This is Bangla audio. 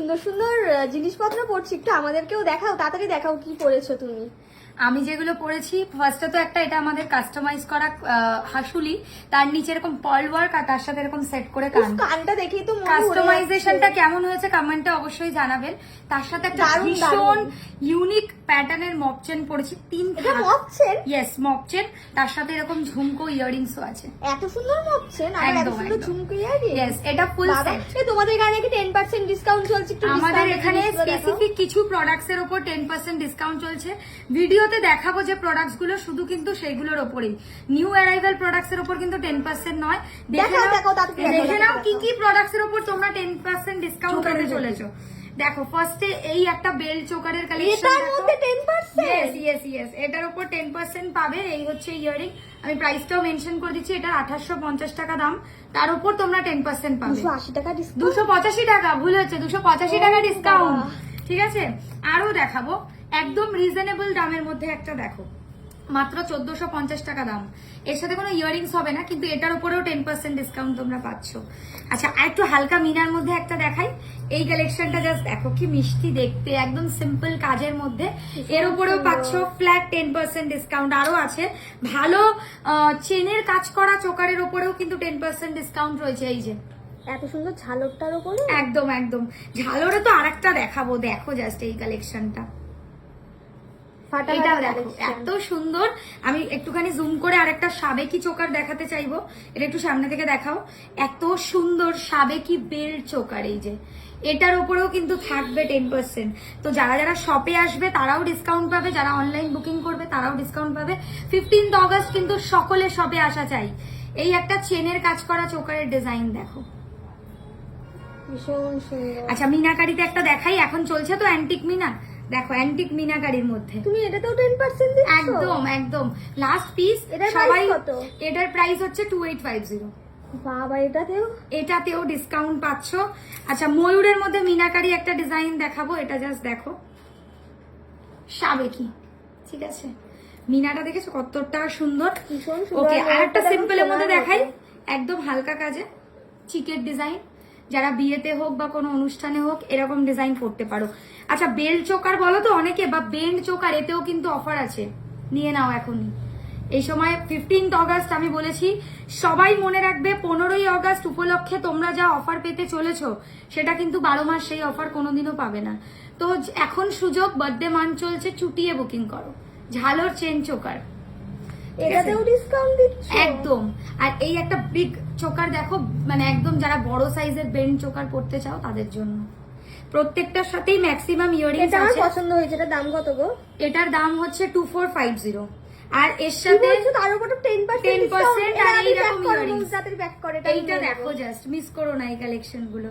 সুন্দর সুন্দর জিনিসপত্র পরছি, একটু আমাদেরকেও দেখাও, তাড়াতাড়ি দেখাও কি পরেছো তুমি। আমি যেগুলো পরেছি ফার্স্টে তো একটা এটা আমাদের কাস্টমাইজ করা হাসুলি, তার নিচে এরকম পার্ল ওয়ার্ক আর তার সাথে এরকম সেট করে কানটা দেখেই তো কাস্টমাইজেশনটা কেমন হয়েছে কমেন্টে অবশ্যই জানাবেন। তার সাথে একটা ভীষণ ইউনিক প্যাটার্নের মপ চেন পরেছি, 3 mop chain. Yes, mop chain, তার সাথে এরকম ঝুমকো ইয়াররিংসও আছে। এত সুন্দর মপ চেন আর এত সুন্দর ঝুমকো ইয়াররিং। ইয়েস, এটা ফুল সেট। তোমাদের এখানে কি 10% ডিসকাউন্ট চলছে? একটু আমাদের এখানে স্পেসিফিক কিছু প্রোডাক্টস এর উপর 10% ডিসকাউন্ট চলছে। ভিডিওতে দেখাবো যে প্রোডাক্টস গুলো, শুধু কিন্তু সেগুলোর উপরেই। নিউ অ্যারাইভাল প্রোডাক্টস এর উপর কিন্তু 10% নয়। দেখে নাও কি কি প্রোডাক্টস এর উপর তোমরা 10% ডিসকাউন্ট পেতে চলেছো। দেখো ফার্স্টে এই একটা বেল চোকারের কালেকশন, এটার মধ্যে 10%। ইয়েস, এটার উপর 10% পাবে। এই হচ্ছে ইয়ারিং, আমি প্রাইসটাও মেনশন করে দিচ্ছি, এটা 2850 টাকা দাম, তার উপর তোমরা 10% পাবে। 280 টাকা ডিসকাউন্ট, 285 টাকা, ভুল হচ্ছে, 285 টাকা ডিসকাউন্ট। ঠিক আছে, আরো দেখাবো একদম রিজনেবল দামের মধ্যে একটা, দেখো মাত্র 1450 টাকা দাম। এর সাথে কোনো ইয়ারিংস হবে না, কিন্তু এটার উপরেও 10% ডিসকাউন্ট তোমরা পাচ্ছ। আচ্ছা, আর একটু হালকা মিনার মধ্যে একটা দেখাই। এই কালেকশনটা জাস্ট দেখো কি মিষ্টি দেখতে, একদম সিম্পল কাজের মধ্যে। এর উপরেও পাচ্ছ ফ্ল্যাট 10% ডিসকাউন্ট। আরো আছে ভালো চেনের কাজ করা চোকারের উপরেও কিন্তু 10% ডিসকাউন্ট রয়েছে। এই যে এত সুন্দর ঝালরটার উপরে, একদম ঝালরে তো আরেকটা দেখাবো, দেখো জাস্ট এই কালেকশনটা, এটা দেখো এত সুন্দর। আমি একটুখানি জুম করে আরেকটা সাবেকি চোকার দেখাতে চাইবো, এটা একটু সামনে থেকে দেখাও। এত সুন্দর সাবেকি বেল চোকার, এই যে এটার উপরেও কিন্তু থাকবে 10%। তো যারা যারা শপে আসবে তারাও ডিসকাউন্ট পাবে, যারা অনলাইন বুকিং করবে তারাও ডিসকাউন্ট পাবে। 15 অগস্ট কিন্তু সকলে শপে আসা চাই। এই একটা চেনের কাজ করা চোকারের ডিজাইন দেখো, ভীষণ সুন্দর। আচ্ছা, মিনাকারিতে একটা দেখাই, এখন চলছে তো অ্যান্টিক মিনা, দেখো অ্যান্টিক মিনাকারির মধ্যে তুমি এটাতেও 10% দিচ্ছ? একদম লাস্ট পিস। সবাই কত? এটার প্রাইস হচ্ছে 2850। বাবা, এটাতেও ডিসকাউন্ট পাচ্ছ। আচ্ছা, ময়ূরের মধ্যে মিনাকারি একটা ডিজাইন দেখাবো, এটা জাস্ট দেখো সাবেকি, ঠিক আছে, মিনাটা দেখেছো কতটা সুন্দর। ভীষণ সুন্দর। ওকে, আর একটা সিম্পলের মধ্যে দেখাই, একদম হালকা কাজে চিকের ডিজাইন, যারা বিয়েতে হোক বা কোনো অনুষ্ঠানে হোক এরকম ডিজাইন করতে পারো। আচ্ছা, বেল চোকার বলো তো অনেকে, বা বেন্ড চোকার, এতেও কিন্তু অফার আছে, নিয়ে নাও এখনই। এই সময় 15 অগস্ট আমি বলেছি, সবাই মনে রাখবে 15ই অগস্ট উপলক্ষে তোমরা যা অফার পেতে চলেছো সেটা কিন্তু 12 মাস সেই অফার কোনোদিনও পাবে না। তো এখন সুযোগ, বার্থডে মান চলছে, চুটিয়ে বুকিং করো। ঝালর চেন চোকার, এটাতেও ডিসকাউন্ট দিচ্ছ? একদম। আর এই একটা বিগ চোকার দেখো, মানে একদম যারা বড় সাইজের বেন্ড চোকার পড়তে চাও তাদের জন্য। প্রত্যেকটার সাথেই ম্যাক্সিমাম ইয়ারিংস আছে। আমার পছন্দ হয়েছে। এটার দাম কত গো? এটার দাম হচ্ছে 2450। আর এর সাথে তার উপর 10% আর এইরকম ইয়ারিংস। ব্যাক করে, এইটা দেখো জাস্ট, মিস করো না এই কালেকশন গুলো।